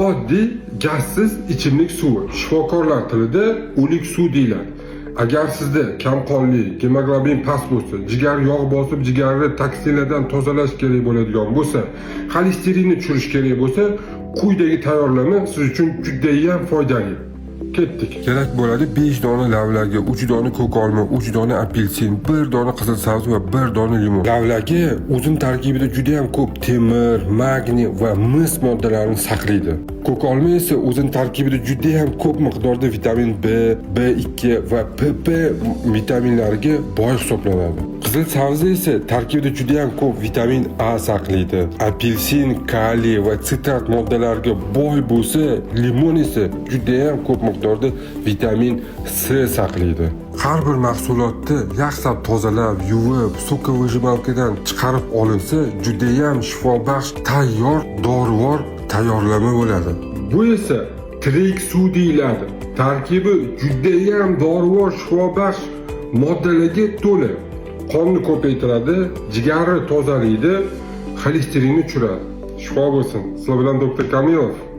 oddiy gazsiz ichimlik suvi. Shifokorlar tilida o'lik suv deyiladi. Agar sizda kamqonli, gemoglobin past bo'lsa, jigar yog' bosib, jigarni toksinlardan tozalash kerak bo'ladigan bo'lsa, xolesterinni tushirish kerak bo'lsa, quyidagi tayyorlama siz uchun juda ham foydali. Ketdik. Kerak bo'ladi 5 dona lavlagi, 3 dona ko'k olma, 3 dona apelsin, 1 dona qizil sabzi va 1 dona limon. Lavlagi o'zining tarkibida juda ham ko'p temir, magniy va mis moddalarini saqlaydi. Ko'k olma esa o'zining tarkibida juda ham ko'p miqdorda vitamin B, B2 va PP vitaminlariga boy hisoblanadi. Qizil sabzi esa tarkibida juda ham ko'p vitamin A saqlaydi. Apelsin, kaliy va sitrat moddalariga boy bo'lsa, limon esa juda ham ko'p miqdorda vitamin C saqlaydi. Har bir mahsulotni yaxshilab tozalab, yuvib, so'kovijmalkadan chiqarib olinsa, juda ham shifobaxsh, tayyor, dorivor tayyorlama bo'ladi. Bu esa tirik suv deyiladi. Tarkibi juda ham dorivor, shifobaxsh moddalarga to'la. Qonni ko'paytiradi, jigarni tozalaydi, xolesterinni tushiradi. Shifo bo'lsin. Sizlar bilan doktor Kamilov.